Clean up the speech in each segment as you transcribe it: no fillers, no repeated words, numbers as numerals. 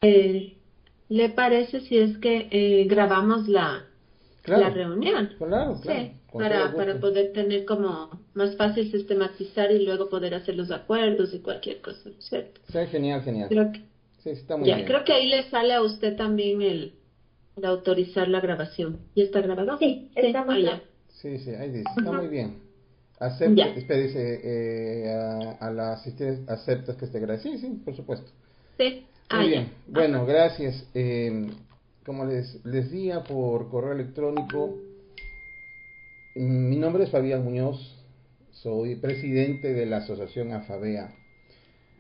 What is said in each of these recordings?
Eh, ¿Le parece si es que grabamos la Claro, reunión? claro, claro, Sí, con todo para gusto. poder tener como más fácil sistematizar y luego poder hacer los acuerdos y cualquier cosa, ¿cierto? Sí, genial, genial. Creo que, Sí, está muy ya, bien. creo que ahí le sale a usted también el autorizar la grabación. ¿Y está grabado? Sí, estamos ya. Sí, sí, ahí dice, está muy Ujú. bien. Acepte, Ya. espera, dice, a la asistente, aceptas que esté gracias. Sí, sí, por supuesto. Sí. Muy Ya. bien, bueno, Ajá. gracias. Como les di por correo electrónico, mi nombre es Fabián Muñoz, soy presidente de la asociación AFABEA.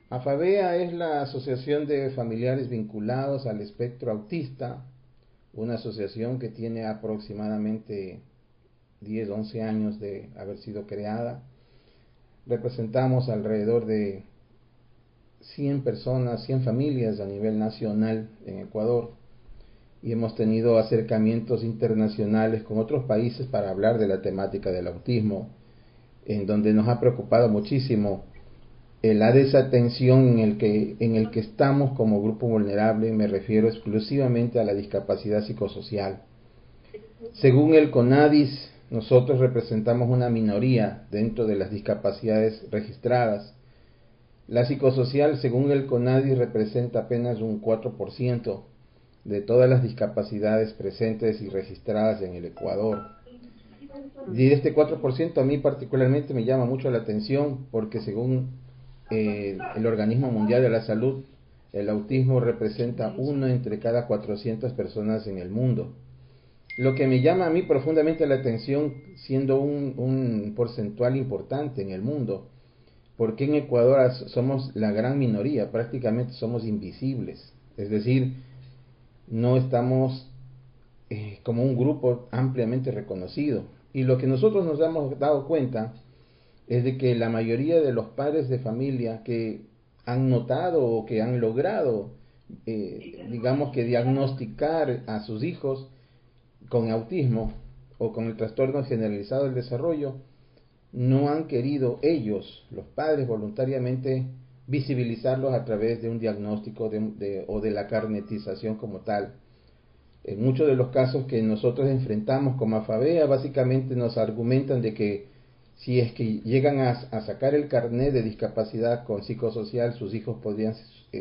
AFABEA es la Asociación de Familiares Vinculados al Espectro Autista, una asociación que tiene aproximadamente 10, 11 años de haber sido creada. Representamos alrededor de 100 personas, 100 familias a nivel nacional en Ecuador y hemos tenido acercamientos internacionales con otros países para hablar de la temática del autismo, en donde nos ha preocupado muchísimo la desatención en el que estamos como grupo vulnerable. Me refiero exclusivamente a la discapacidad psicosocial. Según el CONADIS, nosotros representamos una minoría dentro de las discapacidades registradas. La psicosocial, según el CONADIS, representa apenas un 4% de todas las discapacidades presentes y registradas en el Ecuador. Y de este 4% a mí particularmente me llama mucho la atención porque según el Organismo Mundial de la Salud, el autismo representa uno entre cada 400 personas en el mundo. Lo que me llama a mí profundamente la atención, siendo un porcentual importante en el mundo, porque en Ecuador somos la gran minoría, prácticamente somos invisibles, es decir, no estamos como un grupo ampliamente reconocido. Y lo que nosotros nos hemos dado cuenta es de que la mayoría de los padres de familia que han notado o que han logrado, digamos que diagnosticar a sus hijos con autismo o con el trastorno generalizado del desarrollo, no han querido ellos, los padres, voluntariamente visibilizarlos a través de un diagnóstico o de la carnetización como tal. En muchos de los casos que nosotros enfrentamos como AFABEA, básicamente nos argumentan de que si es que llegan a sacar el carnet de discapacidad con psicosocial, sus hijos podrían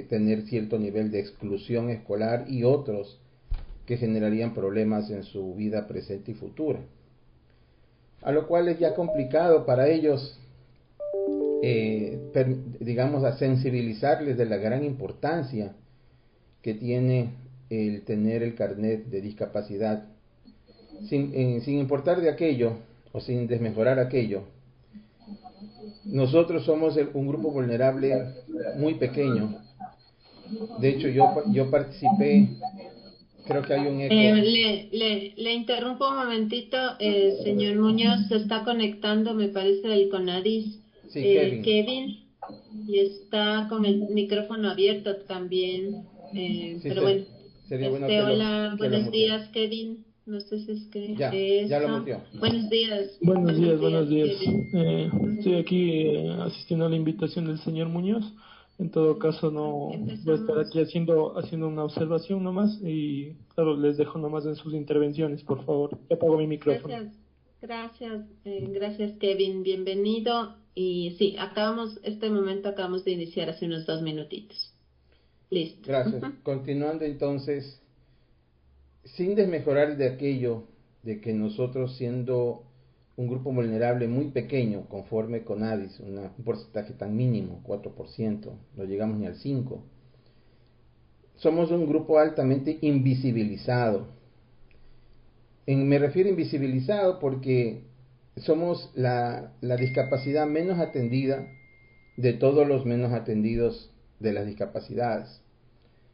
tener cierto nivel de exclusión escolar y otros que generarían problemas en su vida presente y futura. A lo cual es ya complicado para ellos, digamos, a sensibilizarles de la gran importancia que tiene el tener el carnet de discapacidad, sin importar de aquello o sin desmejorar aquello. Nosotros somos un grupo vulnerable muy pequeño. De hecho, yo participé, creo que hay un eco. Le interrumpo un momentito, señor Muñoz, se está conectando, me parece, el Conadis, Sí, Kevin. Kevin, y está con el micrófono abierto también, Sí, pero bueno, sería bueno que hola, lo buenos mutee. días, Kevin, no sé si es que Ya lo eso, muteó. buenos días, Buenos días. Kevin. Estoy Ujú. aquí asistiendo a la invitación del señor Muñoz. En todo caso, no voy a estar aquí Empezamos. haciendo una observación nomás y, claro, les dejo nomás en sus intervenciones, por favor. Ya apago mi micrófono. Gracias, gracias Kevin, bienvenido. Y sí, este momento acabamos de iniciar hace unos 2 minutitos. Listo. Gracias. Ujú. Continuando entonces, sin desmejorar de aquello de que nosotros siendo un grupo vulnerable muy pequeño, conforme con ADIS, un porcentaje tan mínimo, 4%, no llegamos ni al 5%, somos un grupo altamente invisibilizado. Me refiero a invisibilizado porque somos la discapacidad menos atendida de todos los menos atendidos de las discapacidades.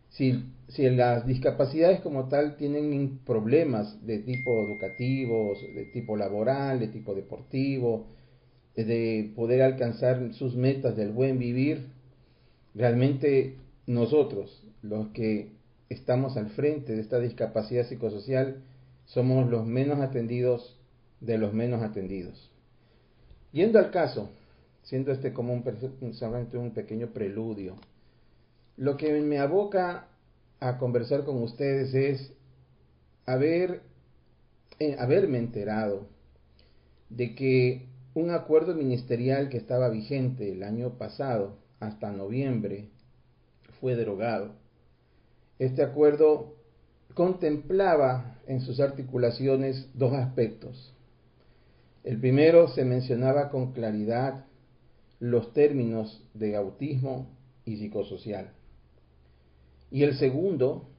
Si las discapacidades como tal tienen problemas de tipo educativo, de tipo laboral, de tipo deportivo, de poder alcanzar sus metas del buen vivir, realmente nosotros, los que estamos al frente de esta discapacidad psicosocial, somos los menos atendidos de los menos atendidos. Yendo al caso, siendo este como solamente un pequeño preludio, lo que me aboca a conversar con ustedes es haberme enterado de que un acuerdo ministerial que estaba vigente el año pasado, hasta noviembre, fue derogado. Este acuerdo contemplaba en sus articulaciones dos aspectos. El primero, se mencionaba con claridad los términos de autismo y psicosocial. Y el segundo,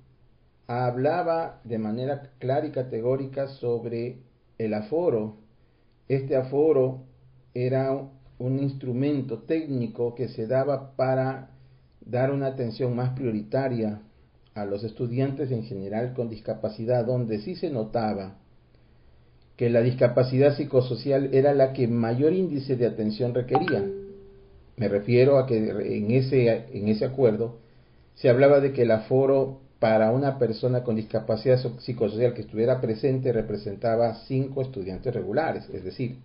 hablaba de manera clara y categórica sobre el aforo. Este aforo era un instrumento técnico que se daba para dar una atención más prioritaria a los estudiantes en general con discapacidad, donde sí se notaba que la discapacidad psicosocial era la que mayor índice de atención requería. Me refiero a que en ese acuerdo se hablaba de que el aforo para una persona con discapacidad psicosocial que estuviera presente representaba 5 estudiantes regulares, es decir,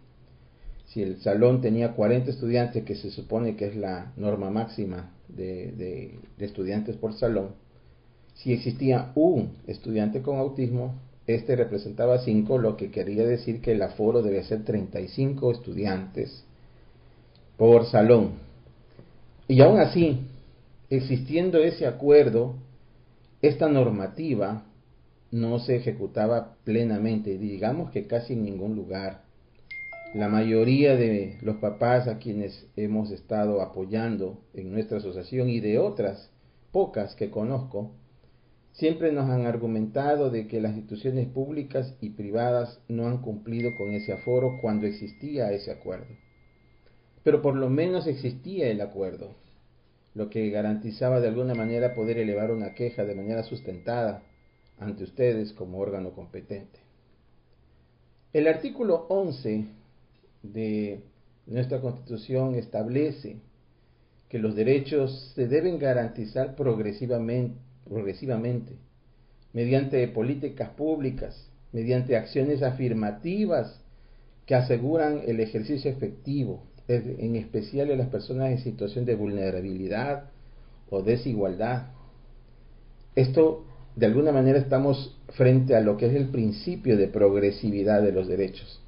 si el salón tenía 40 estudiantes, que se supone que es la norma máxima de estudiantes por salón, si existía un estudiante con autismo, este representaba 5, lo que quería decir que el aforo debe ser 35 estudiantes por salón. Y aún así, existiendo ese acuerdo, esta normativa no se ejecutaba plenamente, digamos que casi en ningún lugar. La mayoría de los papás a quienes hemos estado apoyando en nuestra asociación y de otras pocas que conozco, siempre nos han argumentado de que las instituciones públicas y privadas no han cumplido con ese aforo cuando existía ese acuerdo. Pero por lo menos existía el acuerdo, lo que garantizaba de alguna manera poder elevar una queja de manera sustentada ante ustedes como órgano competente. El artículo 11 de nuestra Constitución establece que los derechos se deben garantizar progresivamente, mediante políticas públicas, mediante acciones afirmativas que aseguran el ejercicio efectivo, en especial de las personas en situación de vulnerabilidad o desigualdad. Esto, de alguna manera, estamos frente a lo que es el principio de progresividad de los derechos,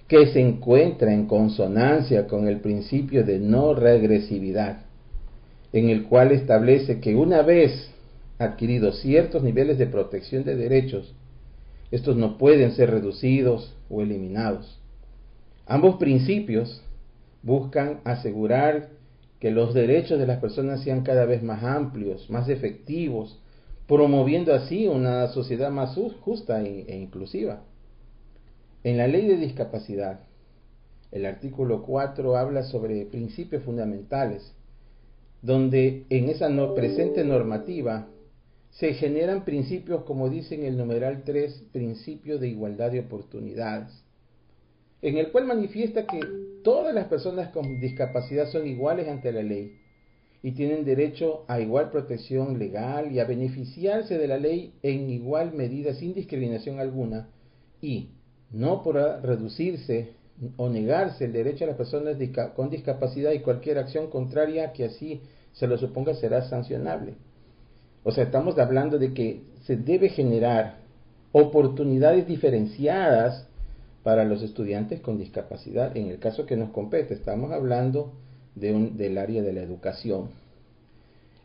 que se encuentra en consonancia con el principio de no regresividad, en el cual establece que una vez adquiridos ciertos niveles de protección de derechos, estos no pueden ser reducidos o eliminados. Ambos principios buscan asegurar que los derechos de las personas sean cada vez más amplios, más efectivos, promoviendo así una sociedad más justa e inclusiva. En la Ley de Discapacidad, el artículo 4 habla sobre principios fundamentales, donde en esa presente normativa se generan principios, como dice en el numeral 3, principio de igualdad de oportunidades, en el cual manifiesta que todas las personas con discapacidad son iguales ante la ley y tienen derecho a igual protección legal y a beneficiarse de la ley en igual medida sin discriminación alguna, y no podrá reducirse o negarse el derecho a las personas con discapacidad, y cualquier acción contraria que así se lo suponga será sancionable. O sea, estamos hablando de que se debe generar oportunidades diferenciadas para los estudiantes con discapacidad. En el caso que nos compete, estamos hablando del área de la educación.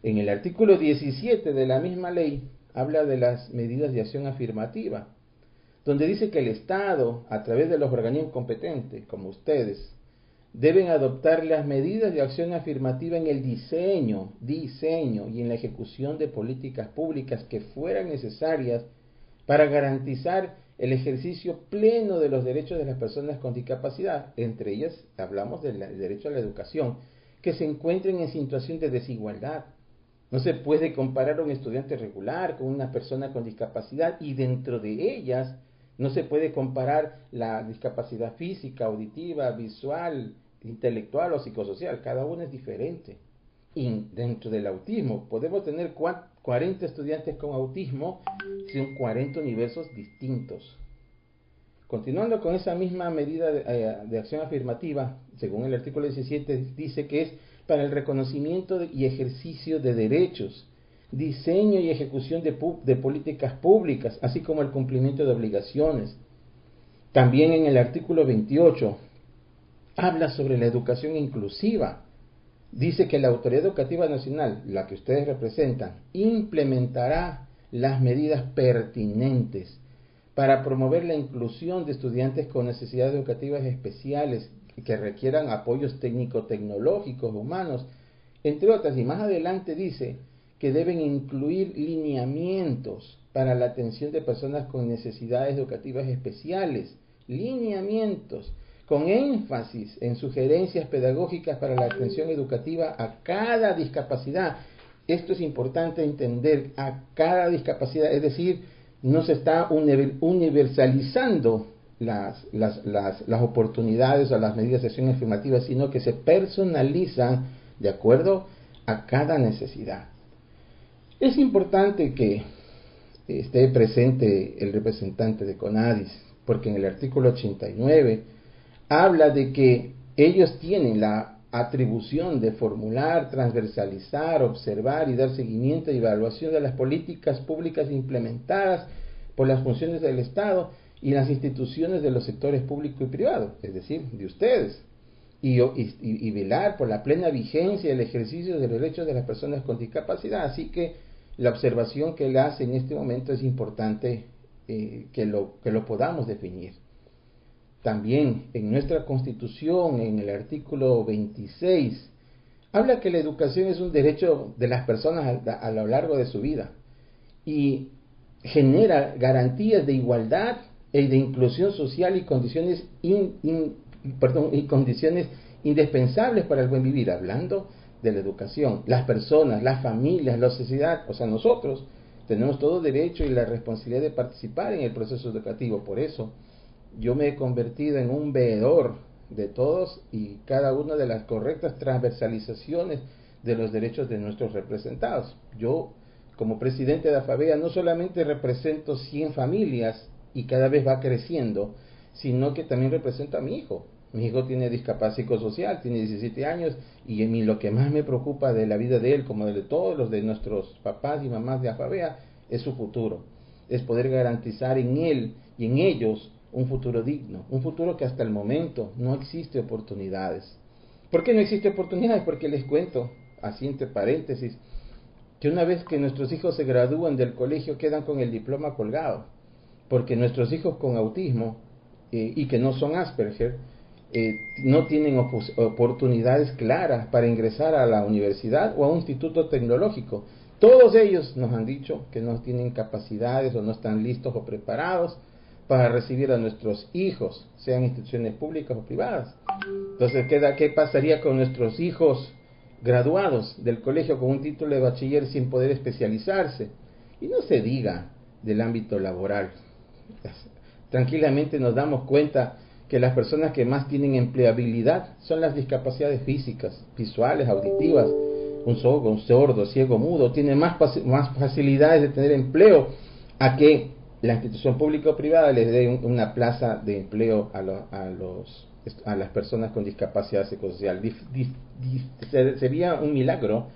En el artículo 17 de la misma ley habla de las medidas de acción afirmativa, donde dice que el Estado, a través de los organismos competentes, como ustedes, deben adoptar las medidas de acción afirmativa en el diseño y en la ejecución de políticas públicas que fueran necesarias para garantizar el ejercicio pleno de los derechos de las personas con discapacidad. Entre ellas hablamos del derecho a la educación, que se encuentren en situación de desigualdad. No se puede comparar a un estudiante regular con una persona con discapacidad, y dentro de ellas no se puede comparar la discapacidad física, auditiva, visual, intelectual o psicosocial. Cada uno es diferente. Y dentro del autismo podemos tener 40 estudiantes con autismo, son 40 universos distintos. Continuando con esa misma medida de acción afirmativa, según el artículo 17, dice que es para el reconocimiento y ejercicio de derechos diseño y ejecución de políticas públicas, así como el cumplimiento de obligaciones. También en el artículo 28 habla sobre la educación inclusiva. Dice que la Autoridad Educativa Nacional, la que ustedes representan, implementará las medidas pertinentes para promover la inclusión de estudiantes con necesidades educativas especiales que requieran apoyos técnico-tecnológicos, humanos, entre otras. Y más adelante dice que deben incluir lineamientos para la atención de personas con necesidades educativas especiales, lineamientos con énfasis en sugerencias pedagógicas para la atención educativa a cada discapacidad. Esto es importante entender, a cada discapacidad, es decir, no se está universalizando las oportunidades o las medidas de acción afirmativa, sino que se personalizan de acuerdo a cada necesidad. Es importante que esté presente el representante de CONADIS, porque en el artículo 89 habla de que ellos tienen la atribución de formular, transversalizar, observar y dar seguimiento y evaluación de las políticas públicas implementadas por las funciones del Estado y las instituciones de los sectores público y privado, es decir, de ustedes, y velar por la plena vigencia y el ejercicio de los derechos de las personas con discapacidad. Así que la observación que él hace en este momento es importante que lo podamos definir. También en nuestra Constitución, en el artículo 26, habla que la educación es un derecho de las personas a lo largo de su vida y genera garantías de igualdad y de inclusión social y condiciones condiciones indispensables para el buen vivir. Hablando de la educación, las personas, las familias, la sociedad, o sea, nosotros tenemos todo derecho y la responsabilidad de participar en el proceso educativo. Por eso yo me he convertido en un veedor de todos y cada una de las correctas transversalizaciones de los derechos de nuestros representados. Yo, como presidente de AFAVEA, no solamente represento 100 familias y cada vez va creciendo, sino que también represento a mi hijo. Mi hijo tiene discapacidad psicosocial, tiene 17 años, y en mí lo que más me preocupa de la vida de él, como de todos los de nuestros papás y mamás de AFAVEA, es su futuro. Es poder garantizar en él y en ellos un futuro digno, un futuro que hasta el momento no existe oportunidades. ¿Por qué no existe oportunidades? Porque les cuento, así entre paréntesis, que una vez que nuestros hijos se gradúan del colegio quedan con el diploma colgado, porque nuestros hijos con autismo y que no son Asperger no tienen oportunidades claras para ingresar a la universidad o a un instituto tecnológico. Todos ellos nos han dicho que no tienen capacidades o no están listos o preparados para recibir a nuestros hijos, sean instituciones públicas o privadas. Entonces, ¿qué pasaría con nuestros hijos graduados del colegio con un título de bachiller sin poder especializarse? Y no se diga del ámbito laboral. Tranquilamente nos damos cuenta que las personas que más tienen empleabilidad son las discapacidades físicas, visuales, auditivas. Un sordo, ciego, mudo, tiene más facilidades de tener empleo a que la institución pública o privada les dé una plaza de empleo a las personas con discapacidad psicosocial. Sería un milagro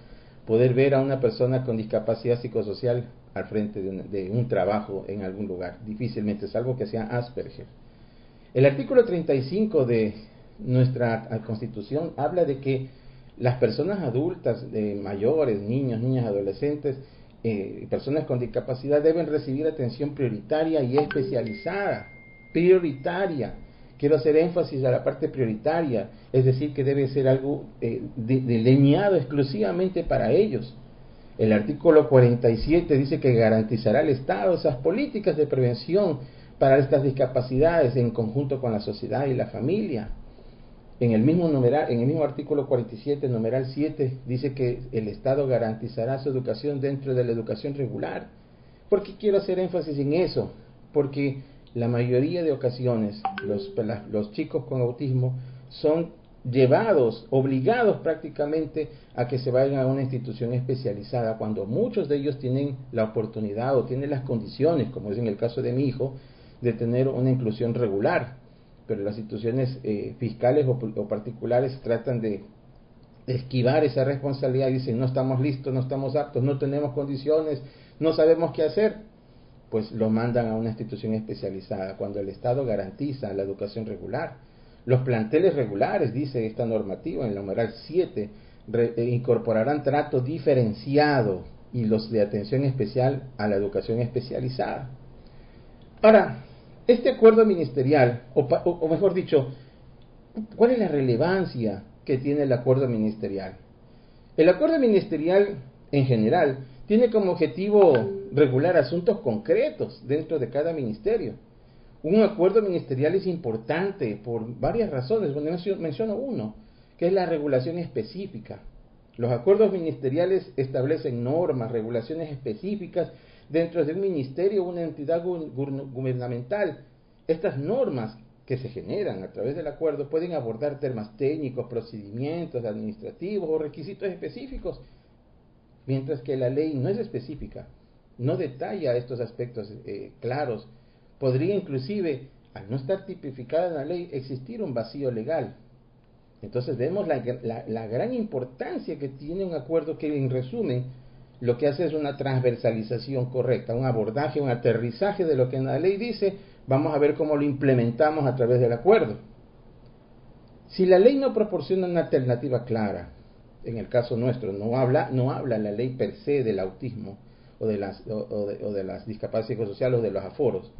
poder ver a una persona con discapacidad psicosocial al frente de un trabajo en algún lugar. Difícilmente, salvo que sea Asperger. El artículo 35 de nuestra Constitución habla de que las personas adultas, mayores, niños, niñas, adolescentes, personas con discapacidad deben recibir atención prioritaria y especializada. Prioritaria. Quiero hacer énfasis a la parte prioritaria, es decir, que debe ser algo delineado exclusivamente para ellos. El artículo 47 dice que garantizará el Estado esas políticas de prevención para estas discapacidades en conjunto con la sociedad y la familia. En el mismo artículo 47, numeral 7, dice que el Estado garantizará su educación dentro de la educación regular. ¿Por qué quiero hacer énfasis en eso? Porque la mayoría de ocasiones los chicos con autismo son llevados, obligados prácticamente a que se vayan a una institución especializada, cuando muchos de ellos tienen la oportunidad o tienen las condiciones, como es en el caso de mi hijo, de tener una inclusión regular. Pero las instituciones fiscales o particulares tratan de esquivar esa responsabilidad, dicen no estamos listos, no estamos aptos, no tenemos condiciones, no sabemos qué hacer, pues lo mandan a una institución especializada, cuando el Estado garantiza la educación regular. Los planteles regulares, dice esta normativa en el numeral 7, incorporarán trato diferenciado y los de atención especial a la educación especializada. Ahora, este acuerdo ministerial, o mejor dicho, ¿cuál es la relevancia que tiene el acuerdo ministerial? El acuerdo ministerial, en general, tiene como objetivo regular asuntos concretos dentro de cada ministerio. Un acuerdo ministerial es importante por varias razones. Bueno, menciono uno, que es la regulación específica. Los acuerdos ministeriales establecen normas, regulaciones específicas dentro de un ministerio o una entidad gubernamental. Estas normas que se generan a través del acuerdo pueden abordar temas técnicos, procedimientos administrativos o requisitos específicos, mientras que la ley no es específica, no detalla estos aspectos claros. Podría inclusive, al no estar tipificada en la ley, existir un vacío legal. Entonces vemos la gran importancia que tiene un acuerdo que, en resumen, lo que hace es una transversalización correcta, un abordaje, un aterrizaje de lo que en la ley dice. Vamos a ver cómo lo implementamos a través del acuerdo. Si la ley no proporciona una alternativa clara, en el caso nuestro, no habla la ley per se del autismo o de las discapacidades psicosociales o de los aforos,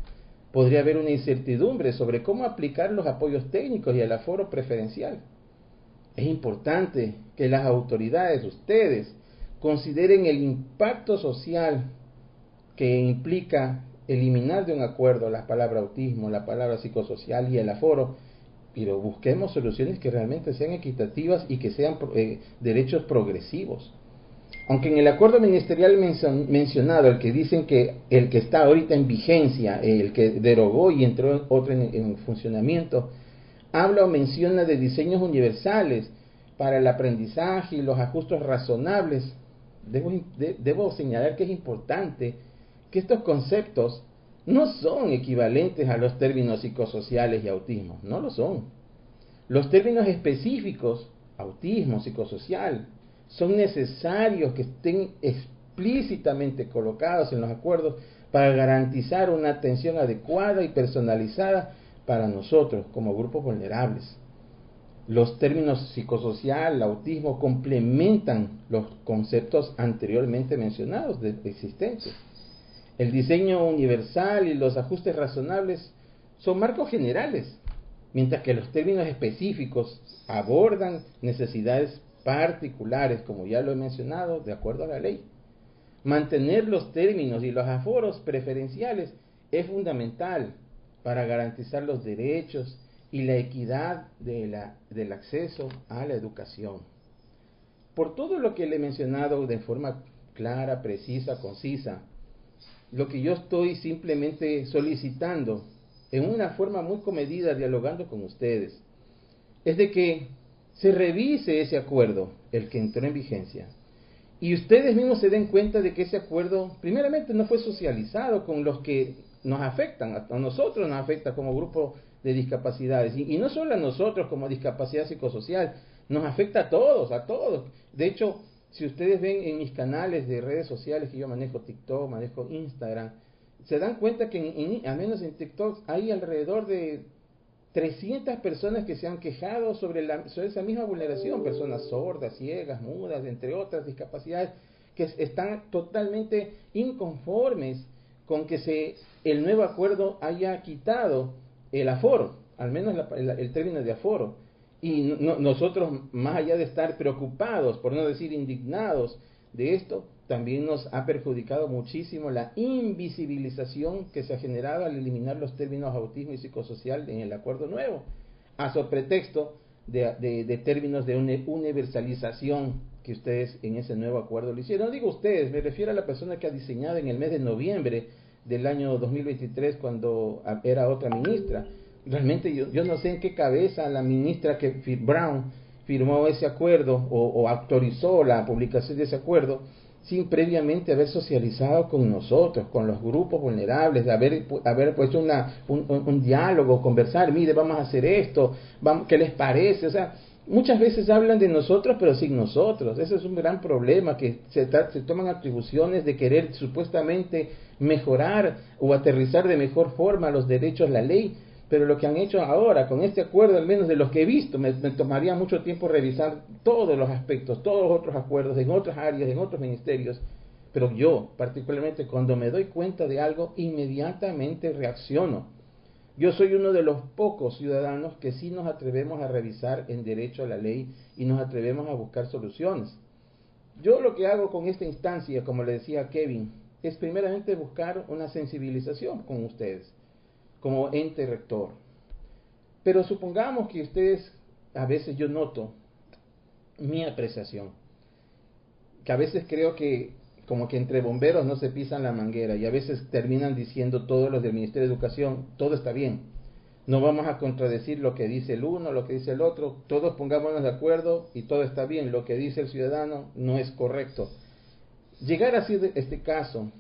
podría haber una incertidumbre sobre cómo aplicar los apoyos técnicos y el aforo preferencial. Es importante que las autoridades, ustedes, consideren el impacto social que implica eliminar de un acuerdo la palabra autismo, la palabra psicosocial y el aforo, pero busquemos soluciones que realmente sean equitativas y que sean derechos progresivos. Aunque en el acuerdo ministerial mencionado, el que dicen que el que está ahorita en vigencia, el que derogó y entró otro en funcionamiento, habla o menciona de diseños universales para el aprendizaje y los ajustes razonables. Debo señalar que es importante que estos conceptos no son equivalentes a los términos psicosociales y autismo, no lo son. Los términos específicos, autismo, psicosocial, son necesarios que estén explícitamente colocados en los acuerdos para garantizar una atención adecuada y personalizada para nosotros como grupos vulnerables. Los términos psicosocial, autismo, complementan los conceptos anteriormente mencionados existentes. El diseño universal y los ajustes razonables son marcos generales, mientras que los términos específicos abordan necesidades particulares, como ya lo he mencionado, de acuerdo a la ley. Mantener los términos y los aforos preferenciales es fundamental para garantizar los derechos y la equidad del acceso a la educación. Por todo lo que le he mencionado de forma clara, precisa, concisa, lo que yo estoy simplemente solicitando, en una forma muy comedida, dialogando con ustedes, es de que se revise ese acuerdo, el que entró en vigencia, y ustedes mismos se den cuenta de que ese acuerdo, primeramente, no fue socializado con los que nos afectan, a nosotros nos afecta como grupo de discapacidades, y no solo a nosotros como discapacidad psicosocial, nos afecta a todos, a todos. De hecho, si ustedes ven en mis canales de redes sociales, que yo manejo TikTok, manejo Instagram, se dan cuenta que al menos en TikTok hay alrededor de 300 personas que se han quejado sobre esa misma vulneración, personas sordas, ciegas, mudas, entre otras discapacidades, que están totalmente inconformes con que el nuevo acuerdo haya quitado el aforo, al menos el término de aforo. Y nosotros, más allá de estar preocupados, por no decir indignados de esto, también nos ha perjudicado muchísimo la invisibilización que se ha generado al eliminar los términos autismo y psicosocial en el acuerdo nuevo, a su pretexto de términos de universalización que ustedes en ese nuevo acuerdo lo hicieron. No digo ustedes, me refiero a la persona que ha diseñado en el mes de noviembre del año 2023, cuando era otra ministra. Realmente yo no sé en qué cabeza la ministra Brown firmó ese acuerdo o autorizó la publicación de ese acuerdo sin previamente haber socializado con nosotros, con los grupos vulnerables, de haber puesto un diálogo, conversar, mire, vamos a hacer esto, ¿qué les parece? O sea, muchas veces hablan de nosotros, pero sin nosotros. Ese es un gran problema, que se toman atribuciones de querer supuestamente mejorar o aterrizar de mejor forma los derechos, la ley, pero lo que han hecho ahora, con este acuerdo, al menos de los que he visto, me tomaría mucho tiempo revisar todos los aspectos, todos los otros acuerdos en otras áreas, en otros ministerios, pero yo, particularmente, cuando me doy cuenta de algo, inmediatamente reacciono. Yo soy uno de los pocos ciudadanos que sí nos atrevemos a revisar en derecho a la ley y nos atrevemos a buscar soluciones. Yo lo que hago con esta instancia, como le decía Kevin, es primeramente buscar una sensibilización con ustedes, como ente rector. Pero supongamos que ustedes, a veces yo noto mi apreciación, que a veces creo que como que entre bomberos no se pisan la manguera, y a veces terminan diciendo todos los del Ministerio de Educación, todo está bien, no vamos a contradecir lo que dice el uno, lo que dice el otro, todos pongámonos de acuerdo y todo está bien, lo que dice el ciudadano no es correcto. Llegar así de este caso,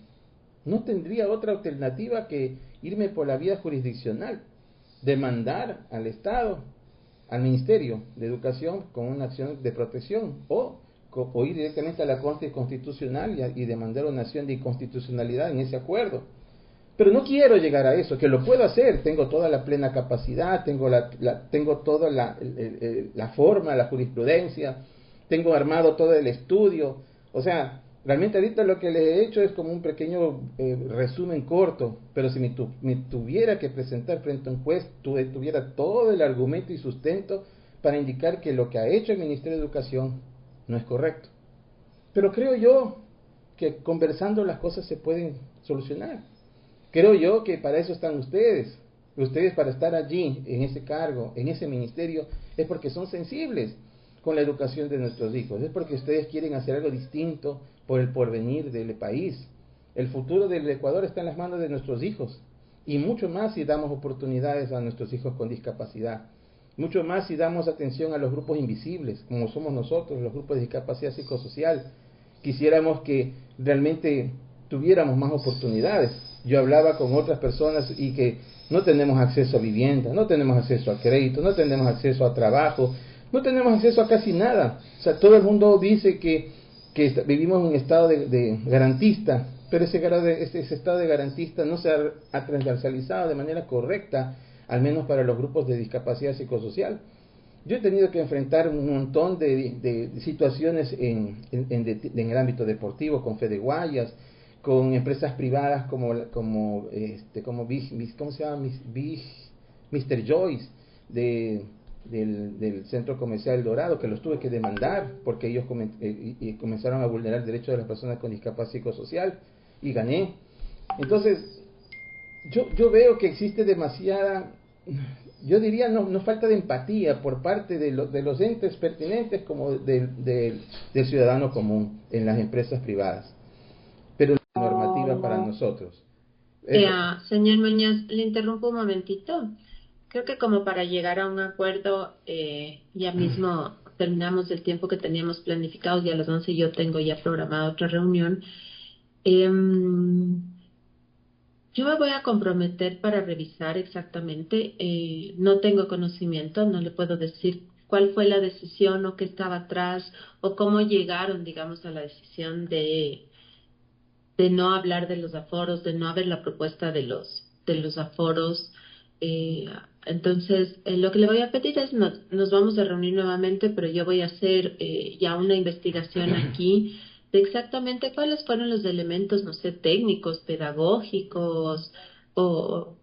no tendría otra alternativa que irme por la vía jurisdiccional, demandar al Estado, al Ministerio de Educación con una acción de protección, o ir directamente a la Corte Constitucional y demandar una acción de inconstitucionalidad en ese acuerdo. Pero no quiero llegar a eso, que lo puedo hacer, tengo toda la plena capacidad, tengo toda la forma, la jurisprudencia, tengo armado todo el estudio. O sea, realmente ahorita lo que les he hecho es como un pequeño resumen corto, pero si me tuviera que presentar frente a un juez, tuviera todo el argumento y sustento para indicar que lo que ha hecho el Ministerio de Educación no es correcto. Pero creo yo que conversando las cosas se pueden solucionar. Creo yo que para eso están ustedes. Ustedes, para estar allí, en ese cargo, en ese ministerio, es porque son sensibles con la educación de nuestros hijos. Es porque ustedes quieren hacer algo distinto por el porvenir del país. El futuro del Ecuador está en las manos de nuestros hijos. Y mucho más si damos oportunidades a nuestros hijos con discapacidad. Mucho más si damos atención a los grupos invisibles, como somos nosotros, los grupos de discapacidad psicosocial. Quisiéramos que realmente tuviéramos más oportunidades. Yo hablaba con otras personas y que no tenemos acceso a vivienda, no tenemos acceso a crédito, no tenemos acceso a trabajo, no tenemos acceso a casi nada. O sea, todo el mundo dice que vivimos en un estado de garantista, pero ese estado de garantista no se ha transversalizado de manera correcta, al menos para los grupos de discapacidad psicosocial. Yo he tenido que enfrentar un montón de situaciones en el ámbito deportivo, con Fede Guayas, con empresas privadas como ¿cómo se llama? Mr. Joyce, del Centro Comercial El Dorado, que los tuve que demandar porque ellos comenzaron a vulnerar el derecho de las personas con discapacidad psicosocial, y gané. Entonces, yo veo que existe demasiada, yo diría, no falta de empatía por parte de los entes pertinentes como del ciudadano común en las empresas privadas. Pero la normativa para nosotros. Señor Muñoz, le interrumpo un momentito. Creo que como para llegar a un acuerdo, ya mismo terminamos el tiempo que teníamos planificado, y a las 11 yo tengo ya programada otra reunión. Yo me voy a comprometer para revisar exactamente. No tengo conocimiento, no le puedo decir cuál fue la decisión o qué estaba atrás o cómo llegaron, digamos, a la decisión de no hablar de los aforos, de no haber la propuesta de los aforos. Entonces, lo que le voy a pedir es, nos vamos a reunir nuevamente, pero yo voy a hacer ya una investigación aquí de exactamente cuáles fueron los elementos, no sé, técnicos, pedagógicos, o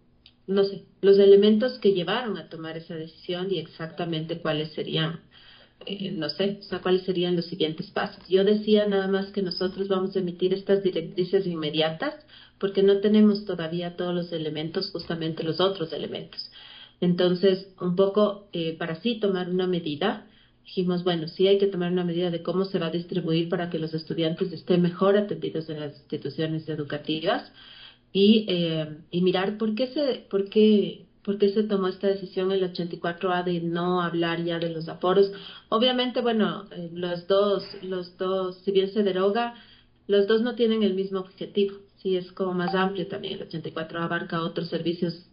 no sé, los elementos que llevaron a tomar esa decisión, y exactamente cuáles serían, no sé, o sea, cuáles serían los siguientes pasos. Yo decía nada más que nosotros vamos a emitir estas directrices inmediatas porque no tenemos todavía todos los elementos, justamente los otros elementos. Entonces, un poco para así tomar una medida, dijimos, bueno, sí hay que tomar una medida de cómo se va a distribuir para que los estudiantes estén mejor atendidos en las instituciones educativas, y mirar por qué se tomó esta decisión el 84A de no hablar ya de los aforos. Obviamente, bueno, los dos, si bien se deroga, los dos no tienen el mismo objetivo. Sí, es como más amplio también. El 84A abarca otros servicios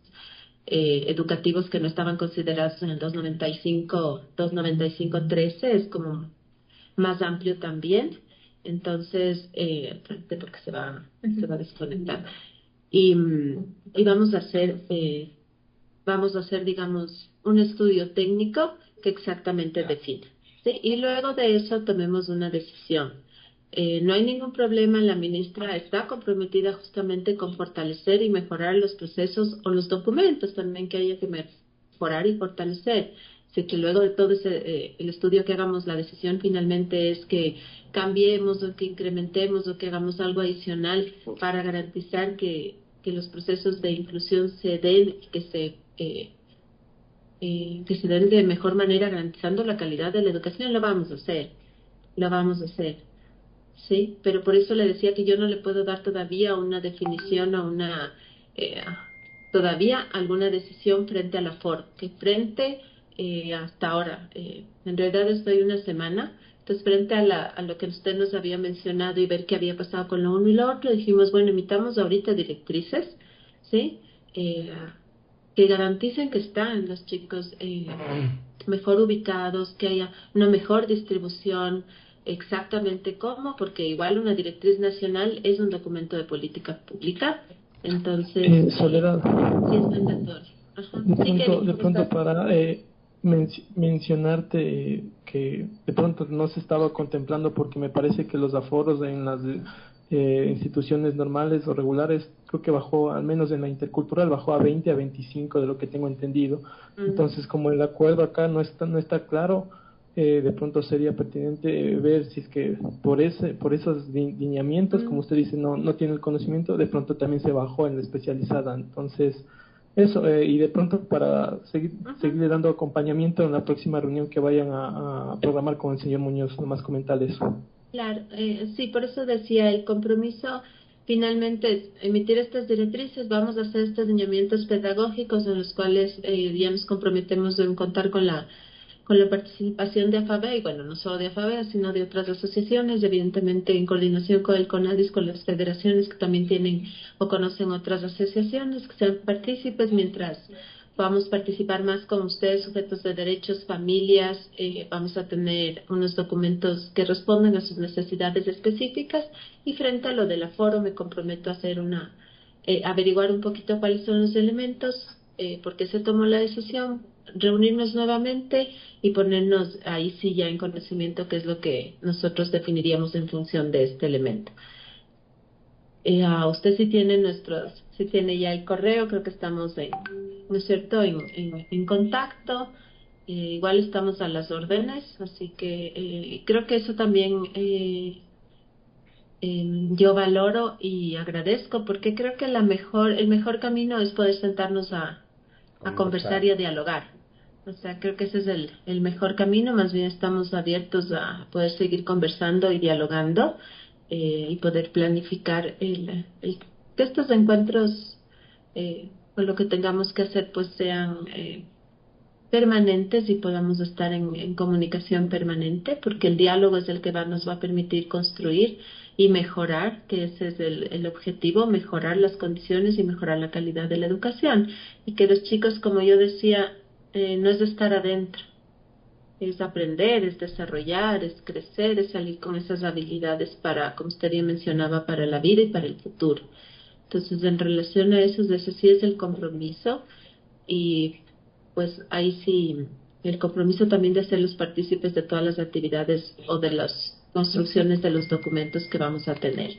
educativos que no estaban considerados en el 295-13, es como más amplio también. Entonces, porque se va a desconectar. Y vamos a hacer, digamos, un estudio técnico que exactamente define, ¿sí? Y luego de eso tomemos una decisión. No hay ningún problema, la ministra está comprometida justamente con fortalecer y mejorar los procesos o los documentos también que haya que mejorar y fortalecer. Así que luego de todo el estudio que hagamos, la decisión finalmente es que cambiemos o que incrementemos o que hagamos algo adicional para garantizar que los procesos de inclusión se den, que se den de mejor manera, garantizando la calidad de la educación. Lo vamos a hacer, sí, pero por eso le decía que yo no le puedo dar todavía una definición o todavía alguna decisión frente al aforo, que frente hasta ahora, en realidad estoy una semana. Entonces, frente a lo que usted nos había mencionado y ver qué había pasado con lo uno y lo otro, dijimos, bueno, emitamos ahorita directrices, ¿sí? Que garanticen que están los chicos mejor ubicados, que haya una mejor distribución, exactamente cómo, porque igual una directriz nacional es un documento de política pública, entonces Soledad, sí es mandatorio. Ajá. de pronto para mencionarte que de pronto no se estaba contemplando, porque me parece que los aforos en las instituciones normales o regulares, creo que bajó, al menos en la intercultural, bajó a 20 a 25 de lo que tengo entendido. Entonces, como el acuerdo acá no está claro, de pronto sería pertinente ver si es que por esos lineamientos, como usted dice, no tiene el conocimiento, de pronto también se bajó en la especializada. Entonces, eso, y de pronto para seguirle dando acompañamiento en la próxima reunión que vayan a programar con el señor Muñoz, nomás comentarle eso. Claro, sí, por eso decía, el compromiso finalmente es emitir estas directrices. Vamos a hacer estos lineamientos pedagógicos en los cuales ya nos comprometemos en contar con la participación de AFABEA, y bueno, no solo de AFABEA, sino de otras asociaciones, evidentemente en coordinación con el CONADIS, con las federaciones que también tienen o conocen otras asociaciones, que sean partícipes, mientras vamos a participar más con ustedes, sujetos de derechos, familias. Vamos a tener unos documentos que respondan a sus necesidades específicas, y frente a lo del aforo me comprometo a hacer averiguar un poquito cuáles son los elementos, por qué se tomó la decisión, reunirnos nuevamente y ponernos ahí sí ya en conocimiento qué es lo que nosotros definiríamos en función de este elemento. Usted sí tiene ya el correo, creo que estamos ¿no es cierto?, en contacto. Igual estamos a las órdenes, así que creo que eso también yo valoro y agradezco, porque creo que el mejor camino es poder sentarnos a conversar y a dialogar. O sea, creo que ese es el mejor camino. Más bien estamos abiertos a poder seguir conversando y dialogando, y poder planificar que estos encuentros, con lo que tengamos que hacer, pues sean permanentes y podamos estar en comunicación permanente, porque el diálogo es el que nos va a permitir construir y mejorar, que ese es el objetivo, mejorar las condiciones y mejorar la calidad de la educación. Y que los chicos, como yo decía, no es de estar adentro, es aprender, es desarrollar, es crecer, es salir con esas habilidades para, como usted bien mencionaba, para la vida y para el futuro. Entonces, en relación a eso, ese sí es el compromiso, y pues ahí sí, el compromiso también de hacerlos partícipes de todas las actividades o de las construcciones de los documentos que vamos a tener.